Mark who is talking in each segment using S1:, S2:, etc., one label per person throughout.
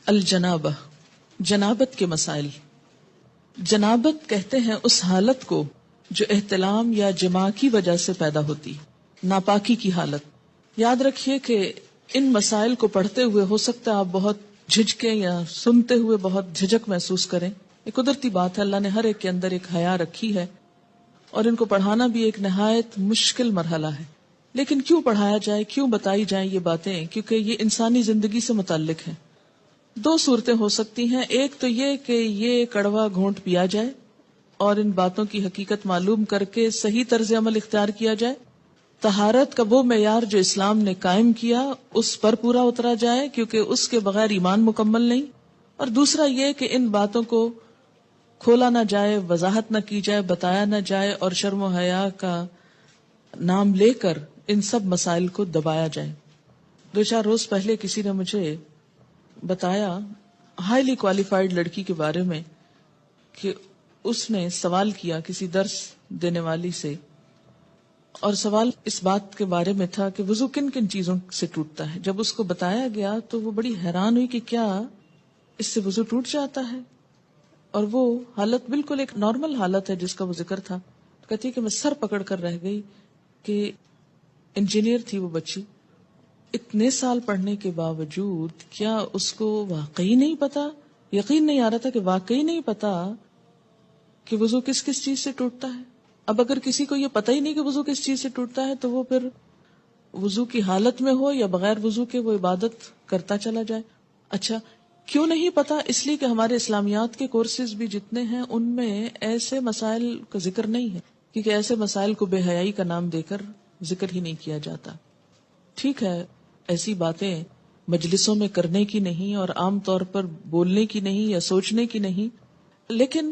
S1: الجنابہ، جنابت کے مسائل۔ جنابت کہتے ہیں اس حالت کو جو احتلام یا جماع کی وجہ سے پیدا ہوتی، ناپاکی کی حالت۔ یاد رکھیے کہ ان مسائل کو پڑھتے ہوئے ہو سکتا ہے آپ بہت جھجکیں یا سنتے ہوئے بہت جھجک محسوس کریں۔ یہ قدرتی بات ہے، اللہ نے ہر ایک کے اندر ایک حیا رکھی ہے اور ان کو پڑھانا بھی ایک نہایت مشکل مرحلہ ہے۔ لیکن کیوں پڑھایا جائے، کیوں بتائی جائیں یہ باتیں؟ کیونکہ یہ انسانی زندگی سے متعلق ہیں۔ دو صورتیں ہو سکتی ہیں، ایک تو یہ کہ یہ کڑوا گھونٹ پیا جائے اور ان باتوں کی حقیقت معلوم کر کے صحیح طرز عمل اختیار کیا جائے، طہارت کا وہ معیار جو اسلام نے قائم کیا اس پر پورا اترا جائے، کیونکہ اس کے بغیر ایمان مکمل نہیں۔ اور دوسرا یہ کہ ان باتوں کو کھولا نہ جائے، وضاحت نہ کی جائے، بتایا نہ جائے اور شرم و حیا کا نام لے کر ان سب مسائل کو دبایا جائے۔ 2-4 روز پہلے کسی نے مجھے بتایا، ہائیلی کوالیفائڈ لڑکی کے بارے میں، کہ اس نے سوال کیا کسی درس دینے والی سے، اور سوال اس بات کے بارے میں تھا کہ وضو کن کن چیزوں سے ٹوٹتا ہے۔ جب اس کو بتایا گیا تو وہ بڑی حیران ہوئی کہ کیا اس سے وضو ٹوٹ جاتا ہے، اور وہ حالت بالکل ایک نارمل حالت ہے جس کا وہ ذکر تھا۔ کہتی کہ میں سر پکڑ کر رہ گئی کہ انجینئر تھی وہ بچی، اتنے سال پڑھنے کے باوجود کیا اس کو واقعی نہیں پتا، یقین نہیں آ رہا تھا کہ واقعی نہیں پتا کہ وضو کس کس چیز سے ٹوٹتا ہے۔ اب اگر کسی کو یہ پتہ ہی نہیں کہ وضو کس چیز سے ٹوٹتا ہے تو وہ پھر وضو کی حالت میں ہو یا بغیر وضو کے وہ عبادت کرتا چلا جائے۔ اچھا، کیوں نہیں پتا؟ اس لیے کہ ہمارے اسلامیات کے کورسز بھی جتنے ہیں ان میں ایسے مسائل کا ذکر نہیں ہے، کیونکہ ایسے مسائل کو بے حیائی کا نام دے کر ذکر ہی نہیں کیا جاتا۔ ٹھیک ہے، ایسی باتیں مجلسوں میں کرنے کی نہیں اور عام طور پر بولنے کی نہیں یا سوچنے کی نہیں، لیکن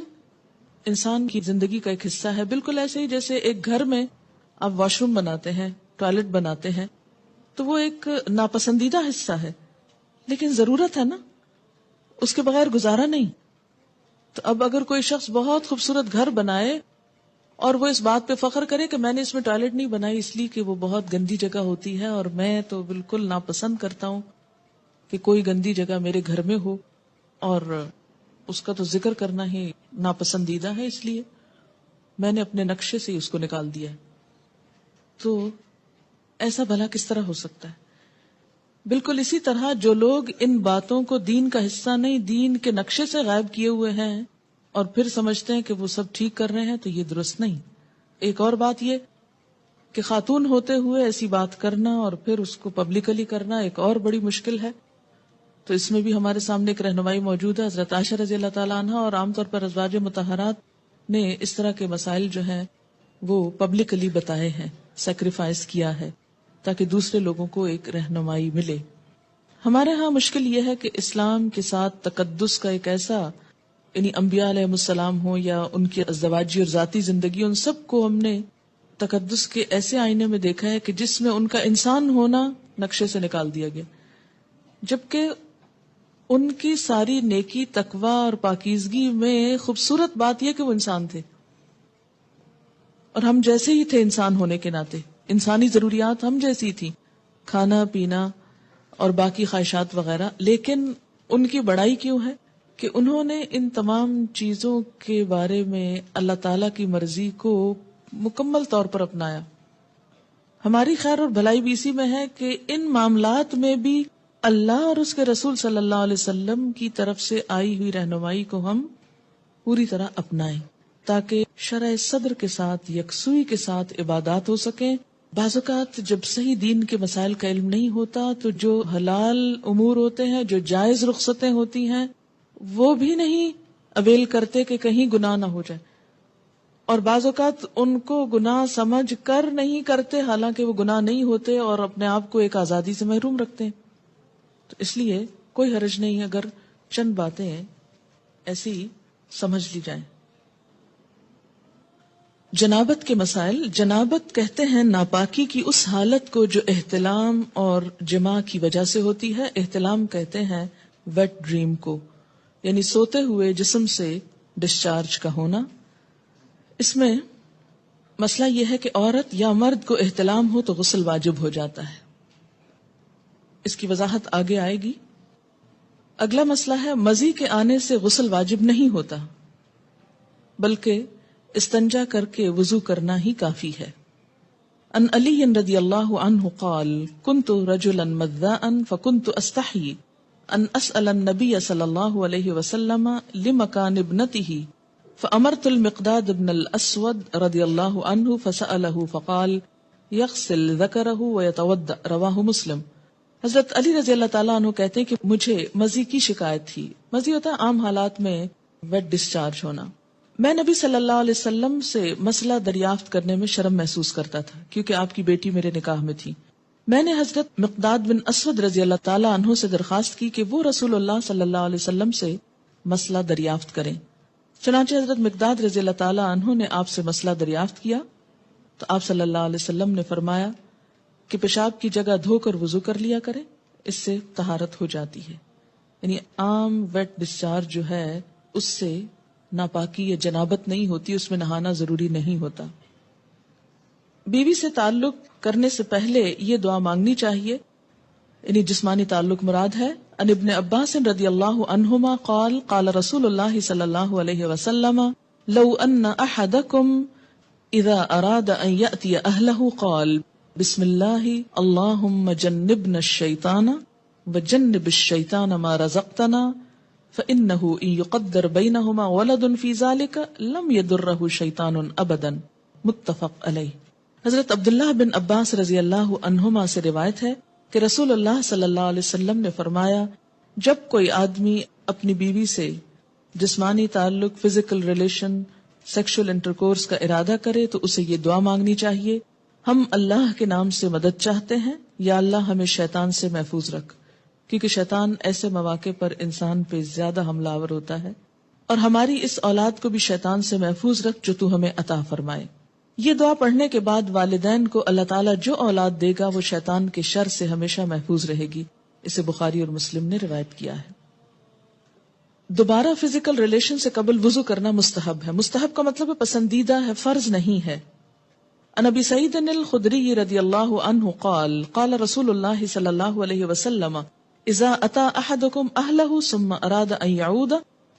S1: انسان کی زندگی کا ایک حصہ ہے۔ بالکل ایسے ہی جیسے ایک گھر میں آپ واش روم بناتے ہیں، ٹوائلٹ بناتے ہیں، تو وہ ایک ناپسندیدہ حصہ ہے لیکن ضرورت ہے نا، اس کے بغیر گزارا نہیں۔ تو اب اگر کوئی شخص بہت خوبصورت گھر بنائے اور وہ اس بات پہ فخر کرے کہ میں نے اس میں ٹوائلٹ نہیں بنائی اس لیے کہ وہ بہت گندی جگہ ہوتی ہے اور میں تو بالکل ناپسند کرتا ہوں کہ کوئی گندی جگہ میرے گھر میں ہو، اور اس کا تو ذکر کرنا ہی ناپسندیدہ ہے، اس لیے میں نے اپنے نقشے سے اس کو نکال دیا ہے، تو ایسا بھلا کس طرح ہو سکتا ہے؟ بالکل اسی طرح جو لوگ ان باتوں کو دین کا حصہ نہیں، دین کے نقشے سے غائب کیے ہوئے ہیں اور پھر سمجھتے ہیں کہ وہ سب ٹھیک کر رہے ہیں، تو یہ درست نہیں۔ ایک اور بات یہ کہ خاتون ہوتے ہوئے ایسی بات کرنا اور پھر اس کو پبلکلی کرنا ایک اور بڑی مشکل ہے، تو اس میں بھی ہمارے سامنے ایک رہنمائی موجود ہے۔ حضرت عائشہ رضی اللہ تعالیٰ عنہ اور عام طور پر ازواج مطہرات نے اس طرح کے مسائل جو ہیں وہ پبلکلی بتائے ہیں، سیکریفائس کیا ہے تاکہ دوسرے لوگوں کو ایک رہنمائی ملے۔ ہمارے ہاں مشکل یہ ہے کہ اسلام کے ساتھ تقدس کا ایک ایسا، یعنی انبیاء علیہ السلام ہو یا ان کی ازدواجی اور ذاتی زندگی، ان سب کو ہم نے تقدس کے ایسے آئینے میں دیکھا ہے کہ جس میں ان کا انسان ہونا نقشے سے نکال دیا گیا، جبکہ ان کی ساری نیکی، تقوی اور پاکیزگی میں خوبصورت بات یہ کہ وہ انسان تھے اور ہم جیسے ہی تھے انسان ہونے کے ناطے، انسانی ضروریات ہم جیسی تھی، کھانا پینا اور باقی خواہشات وغیرہ، لیکن ان کی بڑائی کیوں ہے کہ انہوں نے ان تمام چیزوں کے بارے میں اللہ تعالی کی مرضی کو مکمل طور پر اپنایا۔ ہماری خیر اور بھلائی بھی اسی میں ہے کہ ان معاملات میں بھی اللہ اور اس کے رسول صلی اللہ علیہ وسلم کی طرف سے آئی ہوئی رہنمائی کو ہم پوری طرح اپنائیں تاکہ شرع صدر کے ساتھ، یکسوئی کے ساتھ عبادات ہو سکیں۔ بعض اوقات جب صحیح دین کے مسائل کا علم نہیں ہوتا تو جو حلال امور ہوتے ہیں، جو جائز رخصتیں ہوتی ہیں، وہ بھی نہیں اویل کرتے کہ کہیں گناہ نہ ہو جائے، اور بعض اوقات ان کو گناہ سمجھ کر نہیں کرتے حالانکہ وہ گناہ نہیں ہوتے اور اپنے آپ کو ایک آزادی سے محروم رکھتے ہیں۔ تو اس لیے کوئی حرج نہیں اگر چند باتیں ایسی سمجھ لی جائیں۔ جنابت کے مسائل۔ جنابت کہتے ہیں ناپاکی کی اس حالت کو جو احتلام اور جماع کی وجہ سے ہوتی ہے۔ احتلام کہتے ہیں ویٹ ڈریم کو، یعنی سوتے ہوئے جسم سے ڈسچارج کا ہونا۔ اس میں مسئلہ یہ ہے کہ عورت یا مرد کو احتلام ہو تو غسل واجب ہو جاتا ہے، اس کی وضاحت آگے آئے گی۔ اگلا مسئلہ ہے مزی کے آنے سے غسل واجب نہیں ہوتا بلکہ استنجا کر کے وضو کرنا ہی کافی ہے. ان علی رضی اللہ عنہ قال كنت رجلا مذاء فكنت استحي ان اسأل النبي صلی اللہ علیہ وسلم لمكان ابنته فامرت المقداد بن الاسود رضی اللہ عنہ فسأله فقال يغسل ذکره ويتوضأ رواہ مسلم. حضرت علی رضی اللہ تعالیٰ عنہ کہتے ہیں کہ مجھے مزی کی شکایت تھی. مزی ہوتا ہے عام حالات میں ویٹ ڈسچارج ہونا. میں نبی صلی اللہ علیہ وسلم سے مسئلہ دریافت کرنے میں شرم محسوس کرتا تھا کیونکہ آپ کی بیٹی میرے نکاح میں تھی. میں نے حضرت مقداد بن اسود رضی اللہ تعالیٰ عنہ سے درخواست کی کہ وہ رسول اللہ صلی اللہ علیہ وسلم سے مسئلہ دریافت کریں. چنانچہ حضرت مقداد رضی اللہ تعالیٰ عنہ نے آپ سے مسئلہ دریافت کیا تو آپ صلی اللہ علیہ وسلم نے فرمایا کہ پیشاب کی جگہ دھو کر وضو کر لیا کرے، اس سے طہارت ہو جاتی ہے. یعنی عام ویٹ ڈسچارج جو ہے اس سے ناپاکی یا جنابت نہیں ہوتی، اس میں نہانا ضروری نہیں ہوتا. بیوی سے تعلق کرنے سے پہلے یہ دعا مانگنی چاہیے، یعنی جسمانی تعلق مراد ہے. ان ابن عباس رضی اللہ عنہما قال قال رسول اللہ صلی اللہ علیہ وسلم لو ان احدکم اذا اراد ان یأتی اہلہ قال بسم اللہ اللہم جنبنا الشیطان وجنب الشیطان ما رزقتنا فإنه إن يقدر بينهما ولد في ذلك لم يضره شيطان أبدا. متفق علیہ. حضرت عبداللہ بن عباس رضی اللہ عنہما سے روایت ہے کہ رسول اللہ صلی اللہ علیہ وسلم نے فرمایا جب کوئی آدمی اپنی بیوی سے جسمانی تعلق فزیکل ریلیشن سیکشل انٹرکورس کا ارادہ کرے تو اسے یہ دعا مانگنی چاہیے ہم اللہ کے نام سے مدد چاہتے ہیں یا اللہ ہمیں شیطان سے محفوظ رکھ، کیونکہ شیطان ایسے مواقع پر انسان پہ زیادہ حملہ آور ہوتا ہے، اور ہماری اس اولاد کو بھی شیطان سے محفوظ رکھ جو تو ہمیں عطا فرمائے. یہ دعا پڑھنے کے بعد والدین کو اللہ تعالیٰ جو اولاد دے گا وہ شیطان کے شر سے ہمیشہ محفوظ رہے گی. اسے بخاری اور مسلم نے روایت کیا ہے. دوبارہ فزیکل ریلیشن سے قبل وضو کرنا مستحب ہے. مستحب کا مطلب ہے پسندیدہ ہے، فرض نہیں ہے. عن ابی سعید الخدری رضی اللہ عنہ قال قال رسول اللہ صلی اللہ علیہ وسلم اذا اتا احدکم اہلہ ثم اراد ان یعود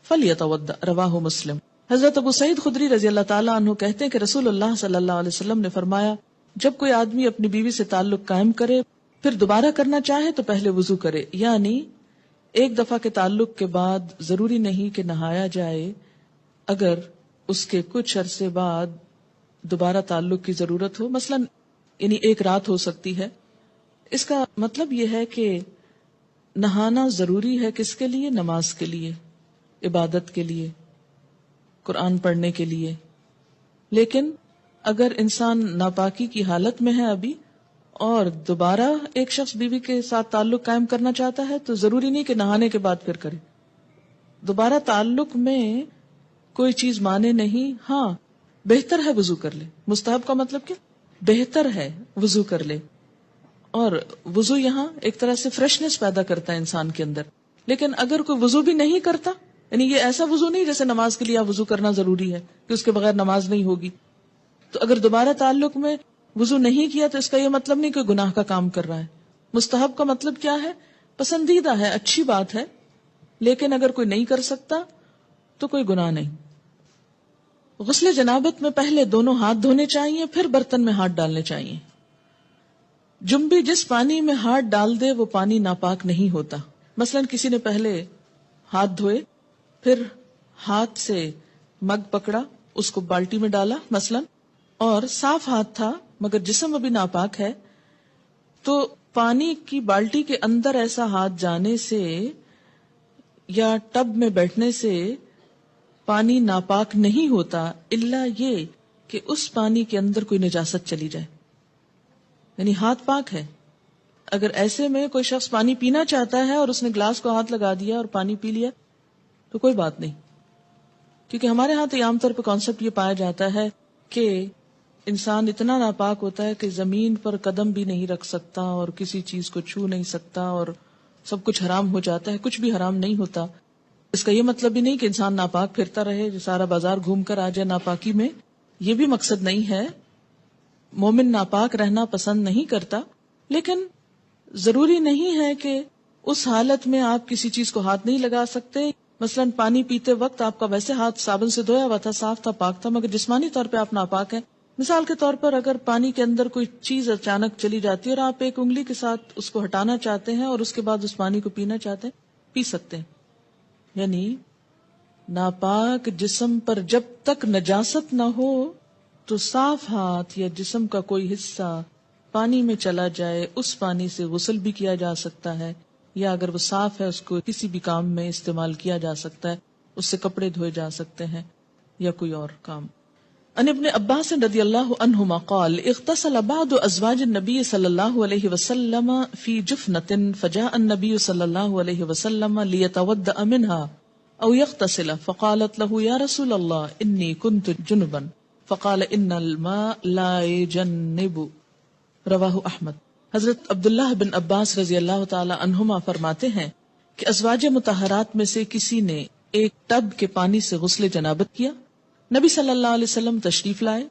S1: فلیتوضأ رواہ مسلم. حضرت ابو سعید خدری رضی اللہ تعالیٰ عنہ کہتے ہیں کہ رسول اللہ صلی اللہ علیہ وسلم نے فرمایا جب کوئی آدمی اپنی بیوی سے تعلق قائم کرے پھر دوبارہ کرنا چاہے تو پہلے وضو کرے. یعنی ایک دفعہ کے تعلق کے بعد ضروری نہیں کہ نہایا جائے، اگر اس کے کچھ عرصے بعد دوبارہ تعلق کی ضرورت ہو، مثلا یعنی ایک رات ہو سکتی ہے. اس کا مطلب یہ ہے کہ نہانا ضروری ہے کس کے لیے؟ نماز کے لیے، عبادت کے لیے، قرآن پڑھنے کے لیے. لیکن اگر انسان ناپاکی کی حالت میں ہے ابھی اور دوبارہ ایک شخص بیوی کے ساتھ تعلق قائم کرنا چاہتا ہے تو ضروری نہیں کہ نہانے کے بعد پھر کرے. دوبارہ تعلق میں کوئی چیز مانے نہیں، ہاں بہتر ہے وضو کر لے. مستحب کا مطلب کیا؟ بہتر ہے وضو کر لے. اور وضو یہاں ایک طرح سے فریشنس پیدا کرتا ہے انسان کے اندر. لیکن اگر کوئی وضو بھی نہیں کرتا، یعنی یہ ایسا وضو نہیں جیسے نماز کے لیے آپ وضو کرنا ضروری ہے کہ اس کے بغیر نماز نہیں ہوگی، تو اگر دوبارہ تعلق میں وضو نہیں کیا تو اس کا یہ مطلب نہیں کہ گناہ کا کام کر رہا ہے. مستحب کا مطلب کیا ہے؟ پسندیدہ ہے، اچھی بات ہے، لیکن اگر کوئی نہیں کر سکتا تو کوئی گناہ نہیں. غسل جنابت میں پہلے دونوں ہاتھ دھونے چاہیے، پھر برتن میں ہاتھ ڈالنے چاہیے. جنبی جس پانی میں ہاتھ ڈال دے وہ پانی ناپاک نہیں ہوتا. مثلا کسی نے پہلے ہاتھ دھوئے، پھر ہاتھ سے مگ پکڑا، اس کو بالٹی میں ڈالا مثلا، اور صاف ہاتھ تھا مگر جسم ابھی ناپاک ہے، تو پانی کی بالٹی کے اندر ایسا ہاتھ جانے سے یا ٹب میں بیٹھنے سے پانی ناپاک نہیں ہوتا، الا یہ کہ اس پانی کے اندر کوئی نجاست چلی جائے. یعنی ہاتھ پاک ہے. اگر ایسے میں کوئی شخص پانی پینا چاہتا ہے اور اس نے گلاس کو ہاتھ لگا دیا اور پانی پی لیا تو کوئی بات نہیں، کیونکہ ہمارے ہاں تو عام طور پہ کانسیپٹ یہ پایا جاتا ہے کہ انسان اتنا ناپاک ہوتا ہے کہ زمین پر قدم بھی نہیں رکھ سکتا اور کسی چیز کو چھو نہیں سکتا اور سب کچھ حرام ہو جاتا ہے. کچھ بھی حرام نہیں ہوتا. اس کا یہ مطلب بھی نہیں کہ انسان ناپاک پھرتا رہے، سارا بازار گھوم کر آ جائے ناپاکی میں، یہ بھی مقصد نہیں ہے. مومن ناپاک رہنا پسند نہیں کرتا، لیکن ضروری نہیں ہے کہ اس حالت میں آپ کسی چیز کو ہاتھ نہیں لگا سکتے. مثلاً پانی پیتے وقت آپ کا ویسے ہاتھ صابن سے دھویا ہوا تھا، صاف تھا، پاک تھا، مگر جسمانی طور پہ آپ ناپاک ہیں. مثال کے طور پر اگر پانی کے اندر کوئی چیز اچانک چلی جاتی ہے اور آپ ایک انگلی کے ساتھ اس کو ہٹانا چاہتے ہیں اور اس کے بعد اس پانی کو پینا چاہتے ہیں، پی سکتے ہیں. یعنی ناپاک جسم پر جب تک نجاست نہ ہو تو صاف ہاتھ یا جسم کا کوئی حصہ پانی میں چلا جائے اس پانی سے غسل بھی کیا جا سکتا ہے، یا اگر وہ صاف ہے اس کو کسی بھی کام میں استعمال کیا جا سکتا ہے، اس سے کپڑے دھوئے جا سکتے ہیں یا کوئی اور کام. ان ابن عباس رضی اللہ عنہما قال اغتسل بعض ازواج النبی صلی اللہ علیہ وسلم فی جفنة فجاء النبی صلی اللہ علیہ وسلم لیتودع منها او یغتسل فقالت له یا رسول اللہ انی کنت جنبا فقال ان الماء لا يجنب. رواہ احمد. حضرت عبداللہ بن عباس رضی اللہ تعالی عنہما فرماتے ہیں کہ ازواج مطہرات میں سے کسی نے ایک ٹب کے پانی سے غسل جنابت کیا. نبی صلی اللہ علیہ وسلم تشریف لائے،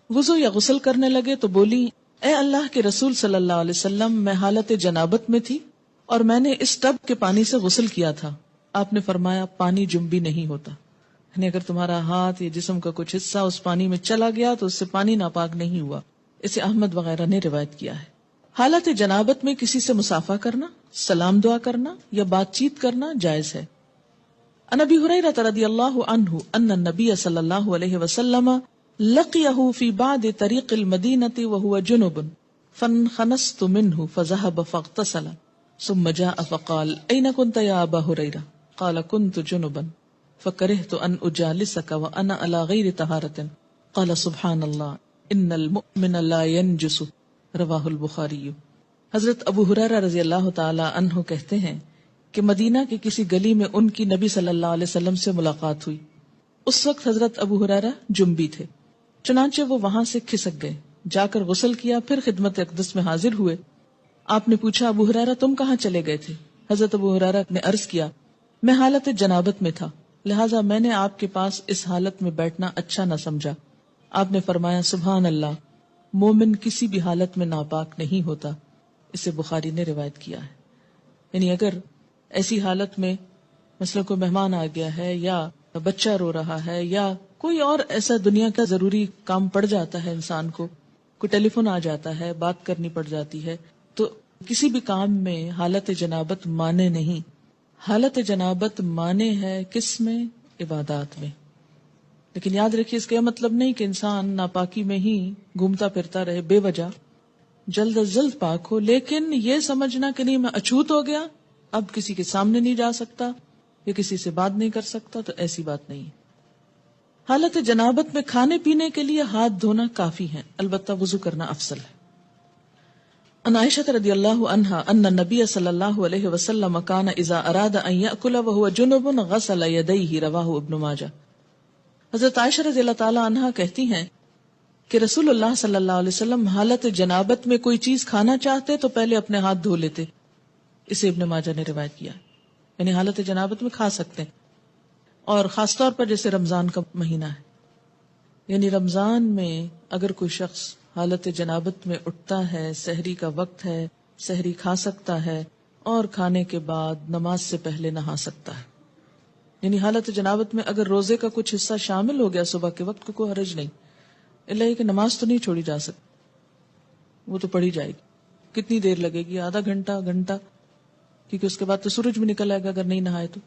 S1: وضو یا غسل کرنے لگے تو بولی اے اللہ کے رسول صلی اللہ علیہ وسلم، میں حالت جنابت میں تھی اور میں نے اس ٹب کے پانی سے غسل کیا تھا. آپ نے فرمایا پانی جنبی نہیں ہوتا، یعنی اگر تمہارا ہاتھ یا جسم کا کچھ حصہ اس پانی میں چلا گیا تو اس سے پانی ناپاک نہیں ہوا. اسے احمد وغیرہ نے روایت کیا ہے. حالت جنابت میں کسی سے مصافحہ کرنا، سلام دعا کرنا یا بات چیت کرنا جائز ہے. عن ابی ہریرہ رضی اللہ عنہ ان النبی صلی اللہ علیہ وسلم لقیہ فی بعض طریق المدینہ وہو جنب فانخنست منہ فذهب فاغتسل ثم جاء فقال این کنت یا ابا ہریرہ قال كنت جنبا فکرہت ان اجالسک وانا علی غیر طہارۃ قال سبحان اللہ ان المؤمن لا ينجس. رواہ البخاری. حضرت ابو ہریرہ رضی اللہ تعالی عنہ کہتے ہیں کہ مدینہ کے کسی گلی میں ان کی نبی صلی اللہ علیہ وسلم سے ملاقات ہوئی. اس وقت حضرت ابو ہریرہ جنبی تھے، چنانچہ وہ وہاں سے کھسک گئے، جا کر غسل کیا، پھر خدمت اقدس میں حاضر ہوئے. آپ نے پوچھا ابو ہریرہ تم کہاں چلے گئے تھے؟ حضرت ابو ہریرہ نے عرض کیا میں حالت جنابت میں تھا، لہٰذا میں نے آپ کے پاس اس حالت میں بیٹھنا اچھا نہ سمجھا. آپ نے فرمایا سبحان اللہ، مومن کسی بھی حالت میں ناپاک نہیں ہوتا. اسے بخاری نے روایت کیا ہے. یعنی اگر ایسی حالت میں مثلا کوئی مہمان آ گیا ہے یا بچہ رو رہا ہے یا کوئی اور ایسا دنیا کا ضروری کام پڑ جاتا ہے انسان کو، کوئی ٹیلی فون آ جاتا ہے، بات کرنی پڑ جاتی ہے، تو کسی بھی کام میں حالت جنابت مانے نہیں. حالت جنابت مانے ہے کس میں؟ عبادات میں. لیکن یاد رکھیے اس کا یہ مطلب نہیں کہ انسان ناپاکی میں ہی گھومتا پھرتا رہے بے وجہ، جلد از جلد پاک ہو. لیکن یہ سمجھنا کہ نہیں میں اچھوت ہو گیا، اب کسی کے سامنے نہیں جا سکتا یا کسی سے بات نہیں کر سکتا، تو ایسی بات نہیں. حالت جنابت میں کھانے پینے کے لیے ہاتھ دھونا کافی ہے، البتہ وضو کرنا افضل ہے. ان عائشہ رضی اللہ عنہا ان النبی صلی اللہ علیہ وسلم کان اذا اراد ان یأکل وهو جنب غسل یدیہ. رواہ ابن ماجہ. حضرت عائشہ رضی اللہ تعالی عنہا کہتی ہیں کہ رسول اللہ صلی اللہ علیہ وسلم حالت جنابت میں کوئی چیز کھانا چاہتے تو پہلے اپنے ہاتھ دھو لیتے. اسے ابن ماجہ نے روایت کیا. یعنی حالت جنابت میں کھا سکتے ہیں، اور خاص طور پر جیسے رمضان کا مہینہ ہے، یعنی رمضان میں اگر کوئی شخص حالت جنابت میں اٹھتا ہے، سحری کا وقت ہے، سحری کھا سکتا ہے اور کھانے کے بعد نماز سے پہلے نہا سکتا ہے. یعنی حالت جنابت میں اگر روزے کا کچھ حصہ شامل ہو گیا صبح کے وقت کو کوئی حرج نہیں، اللہ یہ کہ نماز تو نہیں چھوڑی جا سکتی، وہ تو پڑھی جائے گی. کتنی دیر لگے گی؟ آدھا گھنٹہ، گھنٹہ، کیونکہ اس کے بعد تو سورج بھی نکل آئے گا اگر نہیں نہائے تو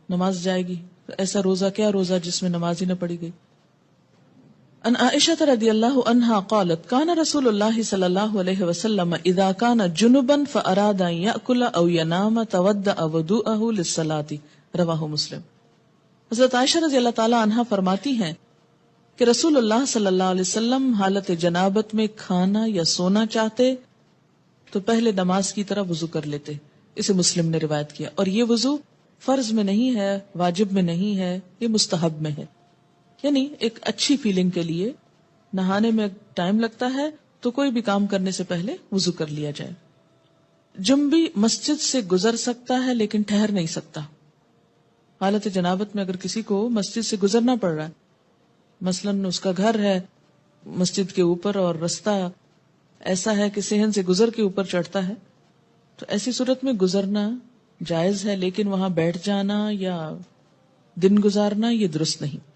S1: نماز جائے گی. تو ایسا روزہ کیا روزہ جس میں نماز ہی نہ پڑھی گئی. ان عائشہ رضی اللہ عنہا قالت کان رسول اللہ صلی اللہ علیہ وسلم اذا کان جنبا فاراد ان یأکل او ینام تودع وضوءه للصلاۃ. رواہ مسلم. حضرت عائشہ رضی اللہ تعالی عنہا فرماتی ہیں کہ رسول اللہ صلی اللہ علیہ وسلم حالت جنابت میں کھانا یا سونا چاہتے تو پہلے نماز کی طرح وضو کر لیتے. اسے مسلم نے روایت کیا. اور یہ وضو فرض میں نہیں ہے، واجب میں نہیں ہے، یہ مستحب میں ہے. یعنی ایک اچھی فیلنگ کے لیے نہانے میں ٹائم لگتا ہے تو کوئی بھی کام کرنے سے پہلے وضو کر لیا جائے. جنبی مسجد سے گزر سکتا ہے لیکن ٹھہر نہیں سکتا. حالت جنابت میں اگر کسی کو مسجد سے گزرنا پڑ رہا ہے، مثلاً اس کا گھر ہے مسجد کے اوپر اور رستہ ایسا ہے کہ صحن سے گزر کے اوپر چڑھتا ہے، تو ایسی صورت میں گزرنا جائز ہے، لیکن وہاں بیٹھ جانا یا دن گزارنا یہ درست نہیں.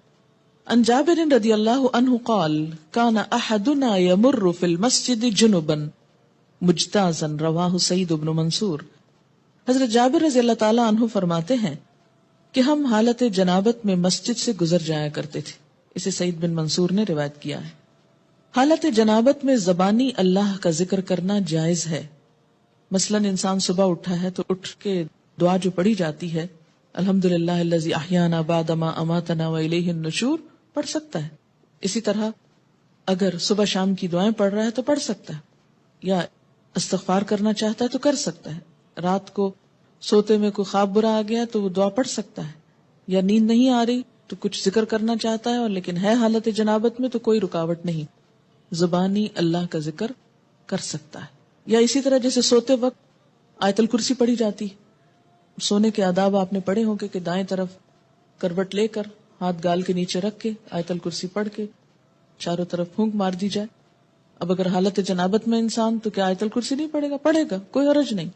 S1: عن جابر رضی اللہ عنہ قال کان احدنا یمر فی المسجد جنبا مجتازا رواہ سعید بن منصور. حضرت جابر رضی اللہ تعالی عنہ فرماتے ہیں کہ ہم حالت جنابت میں مسجد سے گزر جایا کرتے تھے. اسے سعید بن منصور نے روایت کیا ہے. حالت جنابت میں زبانی اللہ کا ذکر کرنا جائز ہے. مثلا انسان صبح اٹھا ہے تو اٹھ کے دعا جو پڑھی جاتی ہے الحمدللہ الذی احیانا بعد ما اماتنا والیہ النشور پڑھ سکتا ہے. اسی طرح اگر صبح شام کی دعائیں پڑھ رہا ہے تو پڑھ سکتا ہے، یا استغفار کرنا چاہتا ہے تو کر سکتا ہے. رات کو سوتے میں کوئی خواب برا آ گیا تو وہ دعا پڑھ سکتا ہے، یا نیند نہیں آ رہی تو کچھ ذکر کرنا چاہتا ہے اور لیکن ہے حالت جنابت میں تو کوئی رکاوٹ نہیں، زبانی اللہ کا ذکر کر سکتا ہے. یا اسی طرح جیسے سوتے وقت آیت الکرسی پڑھی جاتی. سونے کے آداب آپ نے پڑھے ہوں کہ دائیں طرف کروٹ لے کر ہاتھ گال کے نیچے رکھ کے آیت الکرسی پڑھ کے چاروں طرف پھونک مار دی جائے. اب اگر حالت جنابت میں انسان تو کیا آیت الکرسی نہیں پڑھے گا؟ پڑھے گا، کوئی حرج نہیں.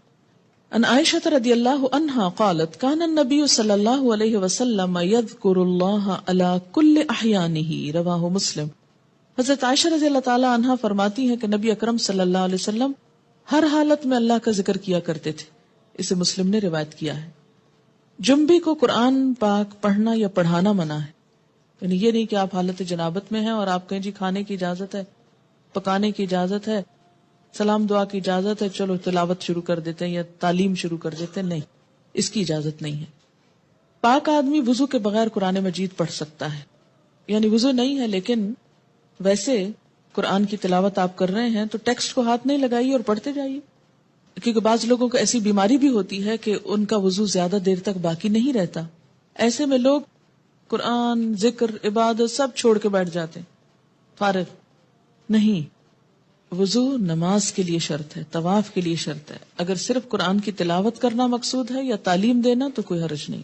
S1: ان عائشہ رضی اللہ عنہا قالت کان النبی صلی اللہ علیہ وسلم یذکر اللہ علی کل احیانہ رواہ مسلم. حضرت عائشہ رضی اللہ تعالی عنہا فرماتی ہیں کہ نبی اکرم صلی اللہ علیہ وسلم ہر حالت میں اللہ کا ذکر کیا کرتے تھے. اسے مسلم نے روایت کیا ہے. جنبی کو قرآن پاک پڑھنا یا پڑھانا منع ہے. یعنی یہ نہیں کہ آپ حالت جنابت میں ہیں اور آپ کہیں جی کھانے کی اجازت ہے، پکانے کی اجازت ہے، سلام دعا کی اجازت ہے، چلو تلاوت شروع کر دیتے ہیں یا تعلیم شروع کر دیتے ہیں. نہیں، اس کی اجازت نہیں ہے. پاک آدمی وضو کے بغیر قرآن مجید پڑھ سکتا ہے. یعنی وضو نہیں ہے لیکن ویسے قرآن کی تلاوت آپ کر رہے ہیں تو ٹیکسٹ کو ہاتھ نہیں لگائیے اور پڑھتے جائیے. کیونکہ بعض لوگوں کو ایسی بیماری بھی ہوتی ہے کہ ان کا وضو زیادہ دیر تک باقی نہیں رہتا. ایسے میں لوگ قرآن، ذکر، عبادت سب چھوڑ کے بیٹھ جاتے ہیں فارغ. نہیں، وضو نماز کے لیے شرط ہے، طواف کے لیے شرط ہے. اگر صرف قرآن کی تلاوت کرنا مقصود ہے یا تعلیم دینا تو کوئی حرج نہیں.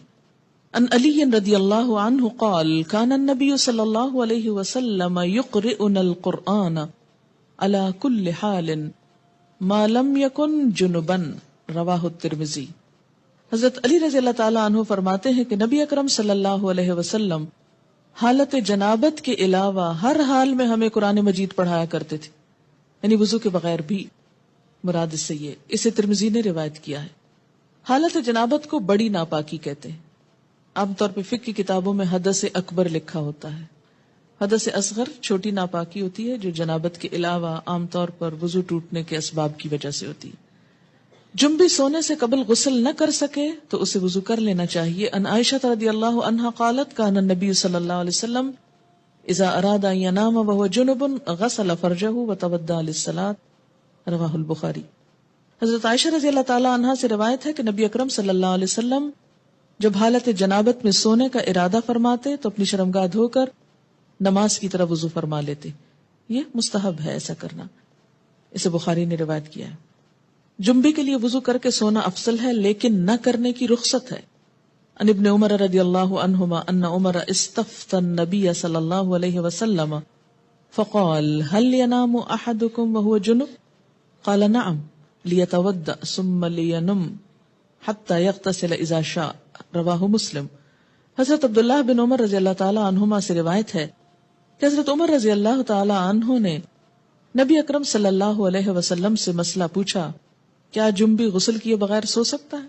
S1: ان علی رضی اللہ عنہ قال کان النبی صلی اللہ علیہ وسلم یقرئنا القرآن علی کل حال ما لم یکن جنبا رواہ الترمذی. حضرت علی رضی اللہ تعالی عنہ فرماتے ہیں کہ نبی اکرم صلی اللہ علیہ وسلم حالت جنابت کے علاوہ ہر حال میں ہمیں قرآن مجید پڑھایا کرتے تھے. یعنی وضو کے بغیر بھی مراد اس سے یہ. اسے ترمذی نے روایت کیا ہے. حالت جنابت کو بڑی ناپاکی کہتے ہیں. عام طور پہ فقہ کی کتابوں میں حدث اکبر لکھا ہوتا ہے. حدث اصغر چھوٹی ناپاکی ہوتی ہے جو جنابت کے علاوہ عام طور پر وضو ٹوٹنے کے اسباب کی وجہ سے ہوتی ہے. جنبی سونے سے قبل غسل نہ کر سکے تو اسے وضو کر لینا چاہیے. ان عائشہ رضی اللہ عنہا قالت کان النبی صلی اللہ علیہ وسلم اذا اراد ان ينام وهو جنب غسل فرجه وتوضا للصلاة رواہ البخاری. حضرت عائشہ رضی اللہ تعالی عنہا سے روایت ہے کہ نبی اکرم صلی اللہ علیہ وسلم جب حالت جنابت میں سونے کا ارادہ فرماتے تو اپنی شرمگاہ دھو کر نماز کی طرف وضو فرما لیتے. یہ مستحب ہے ایسا کرنا. اسے بخاری نے روایت کیا ہے. جنبی کے لیے وضو کر کے سونا افضل ہے لیکن نہ کرنے کی رخصت ہے. ان ابن عمر رضی اللہ عنہما ان عمر استفتى النبی صلی اللہ علیہ وسلم فقال هل ينام احدكم وهو جنب قال نعم ليتوضأ ثم لينم حتى يغتسل اذا شاء رواہ مسلم. حضرت عبداللہ بن عمر رضی اللہ تعالی عنہما سے روایت ہے کہ حضرت عمر رضی اللہ تعالی عنہ نے نبی اکرم صلی اللہ علیہ وسلم سے مسئلہ پوچھا کیا جنبی غسل کیے بغیر سو سکتا ہے؟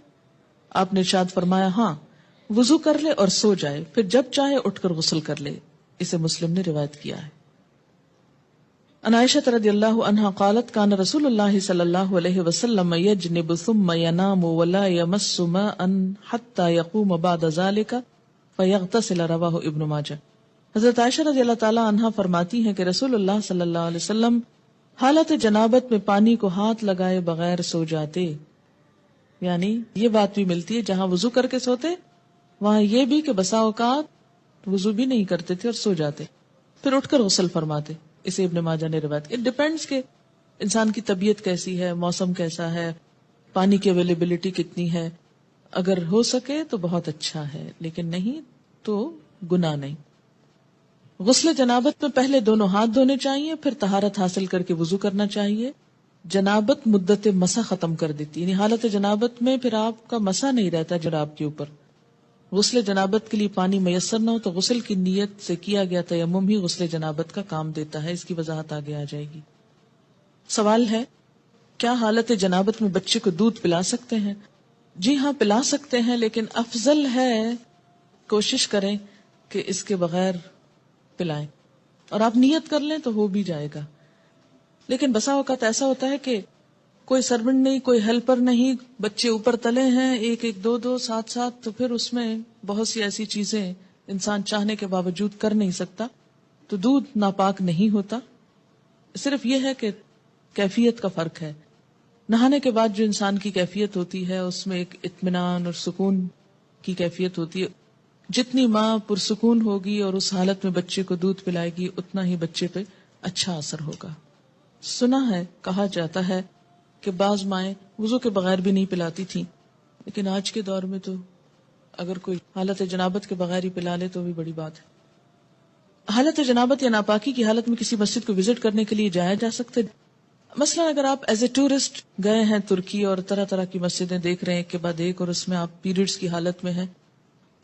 S1: آپ نے ارشاد فرمایا ہاں، وضو کر لے اور سو جائے، پھر جب چاہے اٹھ کر غسل کر لے. اسے مسلم نے روایت کیا ہے. ان عائشہ رضی اللہ عنہا قالت کان رسول اللہ صلی اللہ علیہ وسلم یجنب ثم ینام ولا یمس ماء حتى یقوم بعد ذلك فیغتسل رواہ ابن ماجہ. حضرت عائشہ رضی اللہ تعالی عنہا فرماتی ہیں کہ رسول اللہ صلی اللہ علیہ وسلم حالت جنابت میں پانی کو ہاتھ لگائے بغیر سو جاتے. یعنی یہ بات بھی ملتی ہے جہاں وضو کر کے سوتے وہاں یہ بھی کہ بسا اوقات وضو بھی نہیں کرتے تھے اور سو جاتے، پھر اٹھ کر غسل فرماتے. اسے ابن ماجہ نے روایت. اٹ ڈیپینڈس کہ انسان کی طبیعت کیسی ہے، موسم کیسا ہے، پانی کی اویلیبلٹی کتنی ہے. اگر ہو سکے تو بہت اچھا ہے، لیکن نہیں تو گناہ نہیں. غسل جنابت میں پہلے دونوں ہاتھ دھونے چاہیے، پھر طہارت حاصل کر کے وضو کرنا چاہیے. جنابت مدت مسا ختم کر دیتی، یعنی حالت جنابت میں پھر آپ کا مسا نہیں رہتا جناب کے اوپر. غسل جنابت کے لیے پانی میسر نہ ہو تو غسل کی نیت سے کیا گیا تیمم ہی غسل جنابت کا کام دیتا ہے. اس کی وضاحت آگے آ جائے گی. سوال ہے، کیا حالت جنابت میں بچے کو دودھ پلا سکتے ہیں؟ جی ہاں، پلا سکتے ہیں، لیکن افضل ہے کوشش کریں کہ اس کے بغیر پلائیں، اور آپ نیت کر لیں تو ہو بھی جائے گا. لیکن بسا اوقات ایسا ہوتا ہے کہ کوئی سرونٹ نہیں، کوئی ہیلپر نہیں، بچے اوپر تلے ہیں ایک ایک دو دو ساتھ ساتھ، تو پھر اس میں بہت سی ایسی چیزیں انسان چاہنے کے باوجود کر نہیں سکتا. تو دودھ ناپاک نہیں ہوتا، صرف یہ ہے کہ کیفیت کا فرق ہے. نہانے کے بعد جو انسان کی کیفیت ہوتی ہے اس میں ایک اطمینان اور سکون کی کیفیت ہوتی ہے. جتنی ماں پرسکون ہوگی اور اس حالت میں بچے کو دودھ پلائے گی اتنا ہی بچے پہ اچھا اثر ہوگا. سنا ہے، کہا جاتا ہے کہ بعض مائیں وضو کے بغیر بھی نہیں پلاتی تھیں، لیکن آج کے دور میں تو اگر کوئی حالت جنابت کے بغیر ہی پلا لے تو بھی بڑی بات ہے. حالت جنابت یا ناپاکی کی حالت میں کسی مسجد کو وزٹ کرنے کے لیے جایا جا سکتے؟ مثلا اگر آپ ایز اے ٹورسٹ گئے ہیں ترکی اور طرح طرح کی مسجدیں دیکھ رہے ہیں ایک کے بعد ایک، اور اس میں آپ پیریڈز کی حالت میں ہیں،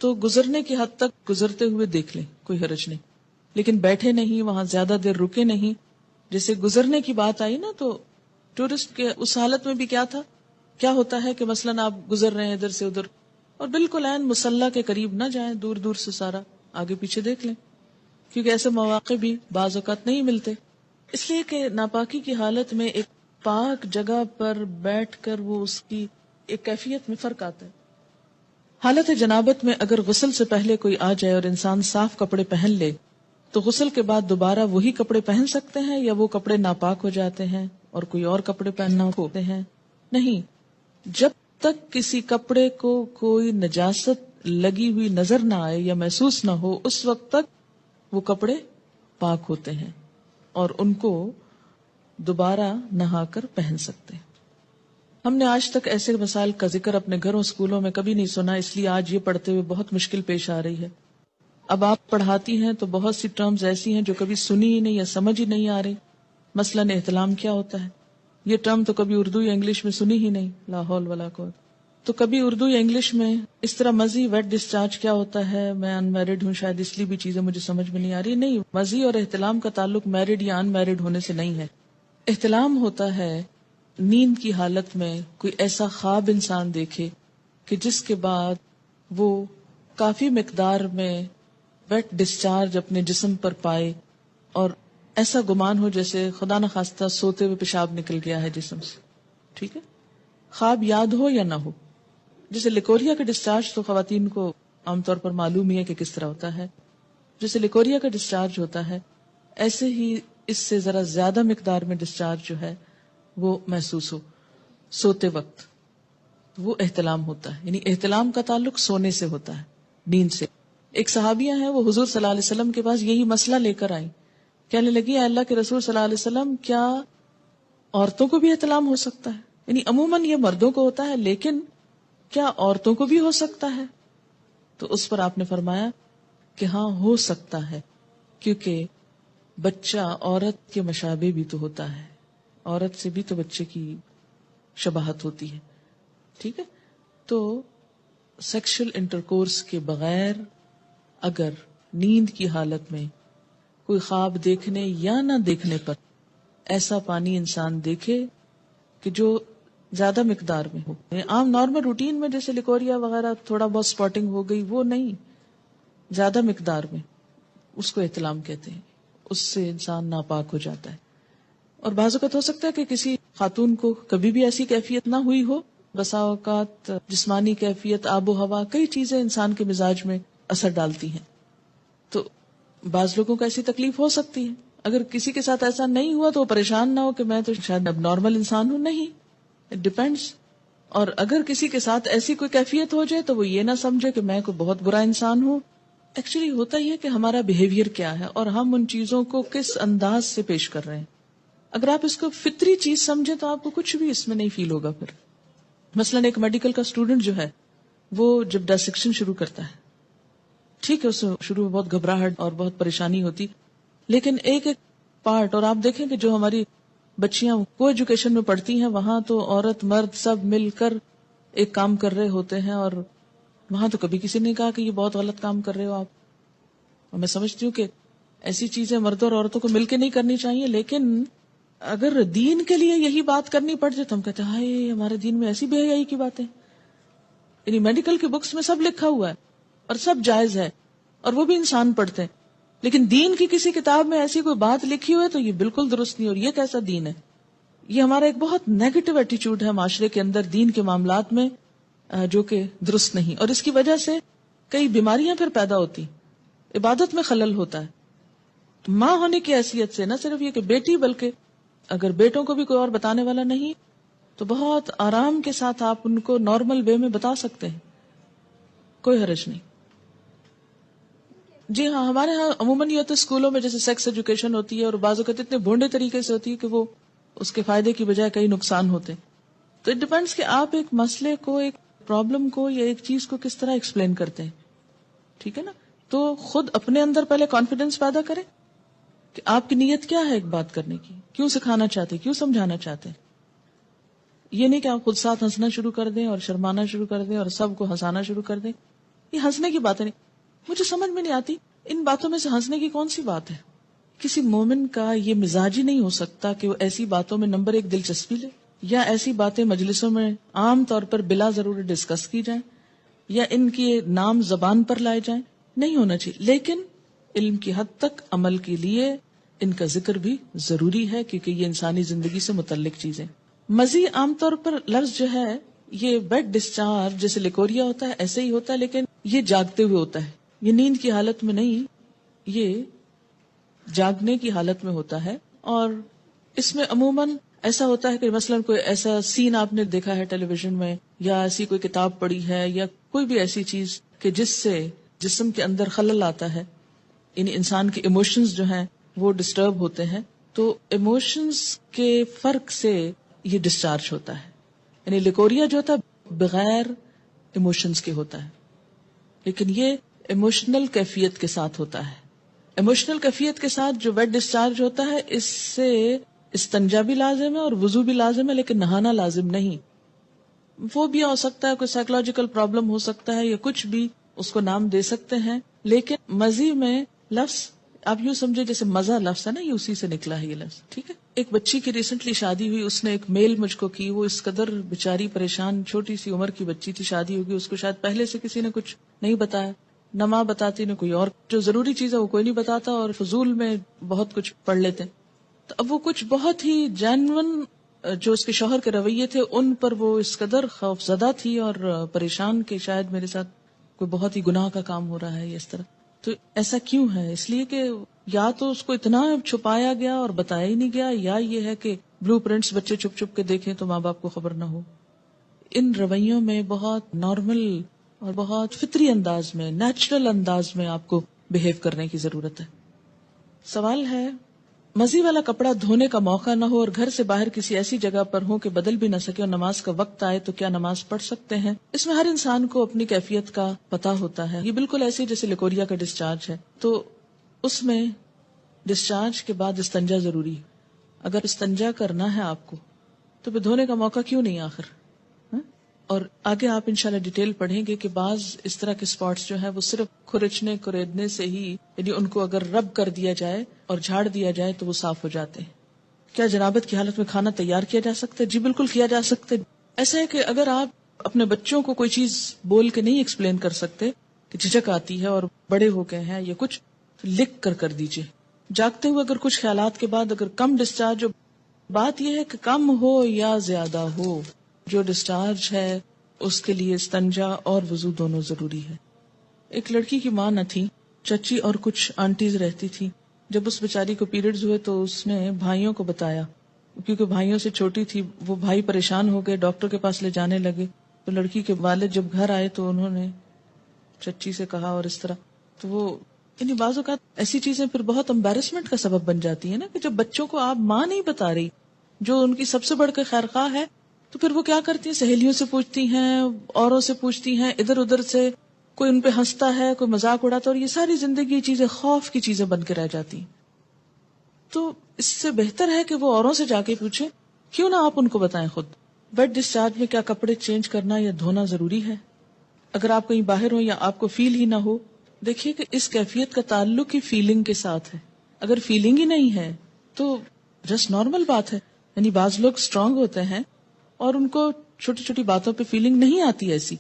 S1: تو گزرنے کی حد تک گزرتے ہوئے دیکھ لیں، کوئی حرج نہیں. لیکن بیٹھے نہیں، وہاں زیادہ دیر رکے نہیں. جیسے گزرنے کی بات آئی نا، تو ٹورسٹ کے اس حالت میں بھی کیا ہوتا ہے کہ مثلا آپ گزر رہے ہیں ادھر سے ادھر، اور بالکل عین مصلی کے قریب نہ جائیں، دور دور سے سارا آگے پیچھے دیکھ لیں، کیونکہ ایسے مواقع بھی بعض اوقات نہیں ملتے. اس لیے کہ ناپاکی کی حالت میں ایک پاک جگہ پر بیٹھ کر وہ اس کی ایک کیفیت میں فرق آتا ہے. حالت جنابت میں اگر غسل سے پہلے کوئی آ جائے اور انسان صاف کپڑے پہن لے تو غسل کے بعد دوبارہ وہی کپڑے پہن سکتے ہیں، یا وہ کپڑے ناپاک ہو جاتے ہیں اور کوئی اور کپڑے پہننا ہوتے ہیں؟ نہیں، جب تک کسی کپڑے کو کوئی نجاست لگی ہوئی نظر نہ آئے یا محسوس نہ ہو اس وقت تک وہ کپڑے پاک ہوتے ہیں اور ان کو دوبارہ نہا کر پہن سکتے ہیں. ہم نے آج تک ایسے مسائل کا ذکر اپنے گھروں اسکولوں میں کبھی نہیں سنا، اس لیے آج یہ پڑھتے ہوئے بہت مشکل پیش آ رہی ہے. اب آپ پڑھاتی ہیں تو بہت سی ٹرمز ایسی ہیں جو کبھی سنی ہی نہیں یا سمجھ ہی نہیں آ رہی. مثلاً احتلام کیا ہوتا ہے؟ یہ ٹرم تو کبھی اردو یا انگلش میں سنی ہی نہیں، لا حول ولا قوت. تو کبھی اردو یا انگلش میں اس طرح مزی ویٹ ڈسچارج کیا ہوتا ہے؟ میں ان میرڈ ہوں، شاید اس لیے بھی چیزیں مجھے سمجھ میں نہیں آ رہی. نہیں، مزی اور احتلام کا تعلق میرڈ یا ان میرڈ ہونے سے نہیں ہے. احتلام ہوتا ہے نیند کی حالت میں کوئی ایسا خواب انسان دیکھے کہ جس کے بعد وہ کافی مقدار میں ویٹ ڈسچارج اپنے جسم پر پائے، اور ایسا گمان ہو جیسے خدا نہ خواستہ سوتے ہوئے پیشاب نکل گیا ہے جسم سے. ٹھیک ہے، خواب یاد ہو یا نہ ہو. جیسے لیکوریا کا ڈسچارج تو خواتین کو عام طور پر معلوم ہی ہے کہ کس طرح ہوتا ہے. جیسے لیکوریا کا ڈسچارج ہوتا ہے، ایسے ہی اس سے ذرا زیادہ مقدار میں ڈسچارج جو ہے وہ محسوس ہو سوتے وقت، وہ احتلام ہوتا ہے. یعنی احتلام کا تعلق سونے سے ہوتا ہے، نیند سے. ایک صحابیہ ہیں، وہ حضور صلی اللہ علیہ وسلم کے پاس یہی مسئلہ لے کر آئیں. کہنے لگی، اے اللہ کے رسول صلی اللہ علیہ وسلم، کیا عورتوں کو بھی احتلام ہو سکتا ہے؟ یعنی عموماً یہ مردوں کو ہوتا ہے، لیکن کیا عورتوں کو بھی ہو سکتا ہے؟ تو اس پر آپ نے فرمایا کہ ہاں، ہو سکتا ہے، کیونکہ بچہ عورت کے مشابہ بھی تو ہوتا ہے، عورت سے بھی تو بچے کی شباہت ہوتی ہے. ٹھیک ہے، تو سیکشل انٹرکورس کے بغیر اگر نیند کی حالت میں کوئی خواب دیکھنے یا نہ دیکھنے پر ایسا پانی انسان دیکھے کہ جو زیادہ مقدار میں ہو، عام نارمل روٹین میں جیسے لیکوریا وغیرہ تھوڑا بہت سپاٹنگ ہو گئی، وہ نہیں، زیادہ مقدار میں، اس کو احتلام کہتے ہیں. اس سے انسان ناپاک ہو جاتا ہے. اور بعض اوقات ہو سکتا ہے کہ کسی خاتون کو کبھی بھی ایسی کیفیت نہ ہوئی ہو. بسا اوقات جسمانی کیفیت، آب و ہوا، کئی چیزیں انسان کے مزاج میں اثر ڈالتی ہیں، تو بعض لوگوں کو ایسی تکلیف ہو سکتی ہے. اگر کسی کے ساتھ ایسا نہیں ہوا تو وہ پریشان نہ ہو کہ میں تو شاید اب نارمل انسان ہوں. نہیں، اٹ ڈیپینڈس. اور اگر کسی کے ساتھ ایسی کوئی کیفیت ہو جائے تو وہ یہ نہ سمجھے کہ میں کوئی بہت برا انسان ہوں. ایکچولی ہوتا ہی ہے کہ ہمارا بیہیویئر کیا ہے اور ہم ان چیزوں کو کس انداز سے پیش کر رہے ہیں. اگر آپ اس کو فطری چیز سمجھیں تو آپ کو کچھ بھی اس میں نہیں فیل ہوگا. پھر مثلا ایک میڈیکل کا اسٹوڈنٹ جو ہے وہ جب ڈسیکشن شروع کرتا ہے، ٹھیک ہے، اس شروع میں بہت گھبراہٹ اور بہت پریشانی ہوتی، لیکن ایک ایک پارٹ، اور آپ دیکھیں کہ جو ہماری بچیاں کو ایجوکیشن میں پڑھتی ہیں وہاں تو عورت مرد سب مل کر ایک کام کر رہے ہوتے ہیں، اور وہاں تو کبھی کسی نے کہا کہ یہ بہت غلط کام کر رہے ہو آپ. اور میں سمجھتی ہوں کہ ایسی چیزیں مردوں اور عورتوں کو مل کے نہیں کرنی چاہیے، لیکن اگر دین کے لیے یہی بات کرنی پڑ جائے تو ہم کہتے ہیں ہائے ہمارے دین میں ایسی بے حیائی کی باتیں. یعنی میڈیکل کی بکس میں سب لکھا ہوا ہے اور سب جائز ہے اور وہ بھی انسان پڑھتے ہیں، لیکن دین کی کسی کتاب میں ایسی کوئی بات لکھی ہوئی ہے تو یہ بالکل درست نہیں. اور یہ کیسا دین ہے؟ یہ ہمارا ایک بہت نیگیٹو ایٹیچیوڈ ہے معاشرے کے اندر دین کے معاملات میں، جو کہ درست نہیں. اور اس کی وجہ سے کئی بیماریاں پھر پیدا ہوتی، عبادت میں خلل ہوتا ہے. ماں ہونے کی حیثیت سے نہ صرف یہ کہ بیٹی، بلکہ اگر بیٹوں کو بھی کوئی اور بتانے والا نہیں تو بہت آرام کے ساتھ آپ ان کو نارمل وے میں بتا سکتے ہیں، کوئی حرج نہیں. جی ہاں، ہمارے ہاں عموماً یہ ہوتا ہے اسکولوں میں جیسے سیکس ایجوکیشن ہوتی ہے اور بعض اوقات اتنے بھونڈے طریقے سے ہوتی ہے کہ وہ اس کے فائدے کی بجائے کئی نقصان ہوتے ہیں. تو اٹ ڈیپینڈس کہ آپ ایک مسئلے کو، ایک پرابلم کو یا ایک چیز کو کس طرح ایکسپلین کرتے ہیں. ٹھیک ہے نا؟ تو خود اپنے اندر پہلے کانفیڈینس پیدا کریں کہ آپ کی نیت کیا ہے ایک بات کرنے کی، کیوں سکھانا چاہتے، کیوں سمجھانا چاہتے ہیں. یہ نہیں کہ آپ خود ساتھ ہنسنا شروع کر دیں اور شرمانا شروع کر دیں اور سب کو ہنسانا شروع کر دیں. یہ ہنسنے کی باتیں نہیں، مجھے سمجھ میں نہیں آتی ان باتوں میں سے ہنسنے کی کون سی بات ہے. کسی مومن کا یہ مزاج ہی نہیں ہو سکتا کہ وہ ایسی باتوں میں نمبر ایک دلچسپی لے، یا ایسی باتیں مجلسوں میں عام طور پر بلا ضرور ڈسکس کی جائیں یا ان کے نام زبان پر لائے جائیں. نہیں ہونا چاہیے. لیکن علم کی حد تک عمل کے لیے ان کا ذکر بھی ضروری ہے کیونکہ یہ انسانی زندگی سے متعلق چیزیں. مزید عام طور پر لفظ جو ہے یہ بیڈ ڈسچارج جیسے لیکوریا ہوتا ہے ایسے ہی ہوتا ہے، لیکن یہ جاگتے ہوئے ہوتا ہے، یہ نیند کی حالت میں نہیں، یہ جاگنے کی حالت میں ہوتا ہے. اور اس میں عموماً ایسا ہوتا ہے کہ مثلاً کوئی ایسا سین آپ نے دیکھا ہے ٹیلی ویژن میں، یا ایسی کوئی کتاب پڑھی ہے، یا کوئی بھی ایسی چیز کہ جس سے جسم کے اندر خلل آتا ہے، یعنی انسان کے ایموشنز جو ہیں وہ ڈسٹرب ہوتے ہیں. تو ایموشنز کے فرق سے یہ ڈسچارج ہوتا ہے. یعنی لیکوریا جو ہوتا ہے بغیر ایموشنز کے ہوتا ہے، لیکن یہ ایموشنل کیفیت کے ساتھ ہوتا ہے. ایموشنل کیفیت کے ساتھ جو ویٹ ڈسچارج ہوتا ہے اس سے استنجا بھی لازم ہے اور وضو بھی لازم ہے، لیکن نہانا لازم نہیں. وہ بھی ہو سکتا ہے کوئی سائیکولوجیکل پرابلم ہو سکتا ہے یا کچھ بھی اس کو نام دے سکتے ہیں، لیکن مزی میں لفظ آپ یوں سمجھے جیسے مزہ لفظ ہے نا، یہ اسی سے نکلا ہے یہ لفظ. ٹھیک ہے. ایک بچی کی ریسنٹلی شادی ہوئی، اس نے ایک میل مجھ کو کی، وہ اس قدر بیچاری پریشان، چھوٹی سی عمر کی بچی تھی، شادی ہوگی، اس کو شاید پہلے سے کسی نے کچھ نہیں بتایا، نہ ماں بتاتی نہ کوئی اور، جو ضروری چیز ہے وہ کوئی نہیں بتاتا اور فضول میں بہت کچھ پڑھ لیتے. تو اب وہ کچھ بہت ہی جینون جو اس کے شوہر کے رویے تھے ان پر وہ اس قدر خوف زدہ تھی اور پریشان کہ شاید میرے ساتھ کوئی بہت ہی گناہ کا کام ہو رہا ہے یا اس طرح. تو ایسا کیوں ہے؟ اس لیے کہ یا تو اس کو اتنا چھپایا گیا اور بتایا ہی نہیں گیا، یا یہ ہے کہ بلو پرنٹس بچے چھپ چھپ کے دیکھیں تو ماں باپ کو خبر نہ ہو. ان رویوں میں بہت نارمل اور بہت فطری انداز میں، نیچرل انداز میں آپ کو بہیو کرنے کی ضرورت ہے. سوال ہے، مزی والا کپڑا دھونے کا موقع نہ ہو اور گھر سے باہر کسی ایسی جگہ پر ہو کہ بدل بھی نہ سکے اور نماز کا وقت آئے تو کیا نماز پڑھ سکتے ہیں؟ اس میں ہر انسان کو اپنی کیفیت کا پتہ ہوتا ہے. یہ بالکل ایسے جیسے لیکوریا کا ڈسچارج ہے، تو اس میں ڈسچارج کے بعد استنجا ضروری ہے. اگر استنجا کرنا ہے آپ کو تو پھر دھونے کا موقع کیوں نہیں آخر؟ اور آگے آپ انشاءاللہ ڈیٹیل پڑھیں گے کہ بعض اس طرح کے سپاٹس جو ہیں وہ صرف کھرچنے کریدنے سے ہی، یعنی ان کو اگر رب کر دیا جائے اور جھاڑ دیا جائے تو وہ صاف ہو جاتے ہیں. کیا جنابت کی حالت میں کھانا تیار کیا جا سکتا ہے؟ جی بالکل کیا جا سکتا ہے. ایسا ہے کہ اگر آپ اپنے بچوں کو کوئی چیز بول کے نہیں ایکسپلین کر سکتے کہ جھجک آتی ہے اور بڑے ہو گئے ہیں یا کچھ، لکھ کر دیجئے. جاگتے ہوئے اگر کچھ خیالات کے بعد اگر کم ڈسچارج ہو، بات یہ ہے کہ کم ہو یا زیادہ ہو، جو ڈسچارج ہے اس کے لیے استنجا اور وضو دونوں ضروری ہے. ایک لڑکی کی ماں نہ تھی، چچی اور کچھ آنٹیز رہتی تھی. جب اس بیچاری کو پیریڈز ہوئے تو اس نے بھائیوں کو بتایا، کیونکہ بھائیوں سے چھوٹی تھی. وہ بھائی پریشان ہو گئے، ڈاکٹر کے پاس لے جانے لگے. تو لڑکی کے والد جب گھر آئے تو انہوں نے چچی سے کہا اور اس طرح. تو وہ یعنی بعض اوقات ایسی چیزیں پھر بہت امبیرسمنٹ کا سبب بن جاتی ہے نا، کہ جب بچوں کو آپ ماں نہیں بتا رہی جو ان کی سب سے بڑھ کے خیر خواہ ہے، تو پھر وہ کیا کرتی ہیں، سہیلیوں سے پوچھتی ہیں، اوروں سے پوچھتی ہیں، ادھر ادھر سے کوئی ان پہ ہنستا ہے، کوئی مذاق اڑاتا ہے، اور یہ ساری زندگی چیزیں خوف کی چیزیں بن کے رہ جاتی ہیں. تو اس سے بہتر ہے کہ وہ اوروں سے جا کے پوچھیں، کیوں نہ آپ ان کو بتائیں خود۔ بیڈ ڈسچارج میں کیا کپڑے چینج کرنا یا دھونا ضروری ہے؟ اگر آپ کہیں باہر ہو یا آپ کو فیل ہی نہ ہو، دیکھیے کہ اس کیفیت کا تعلق ہی فیلنگ کے ساتھ ہے۔ اگر فیلنگ ہی نہیں ہے تو جسٹ نارمل بات ہے۔ یعنی بعض لوگ اسٹرانگ ہوتے ہیں اور ان کو چھوٹی چھوٹی باتوں پہ فیلنگ نہیں آتی ایسی،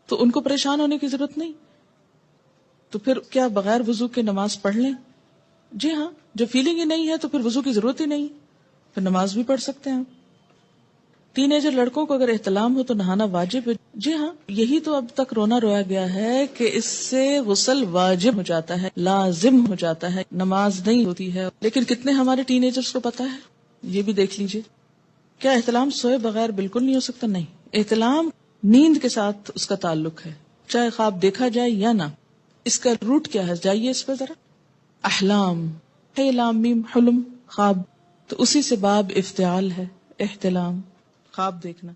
S1: تو ان کو پریشان ہونے کی ضرورت نہیں۔ تو پھر کیا بغیر وضو کے نماز پڑھ لیں؟ جی ہاں، جو فیلنگ ہی نہیں ہے تو پھر وضو کی ضرورت ہی نہیں، پھر نماز بھی پڑھ سکتے ہیں۔ ٹین ایجر لڑکوں کو اگر احتلام ہو تو نہانا واجب ہے؟ جی ہاں، یہی تو اب تک رونا رویا گیا ہے کہ اس سے غسل واجب ہو جاتا ہے، لازم ہو جاتا ہے، نماز نہیں ہوتی ہے۔ لیکن کتنے ہمارے ٹین ایجرز کو پتا ہے؟ یہ بھی دیکھ لیجئے۔ کیا احتلام سوئے بغیر بالکل نہیں ہو سکتا؟ نہیں، احتلام نیند کے ساتھ اس کا تعلق ہے، چاہے خواب دیکھا جائے یا نہ۔ اس کا روٹ کیا ہے؟ جائیے اس پہ ذرا۔ احلام، ہے لام میم حلم، خواب، تو اسی سے باب افتعال ہے، احتلام، خواب دیکھنا۔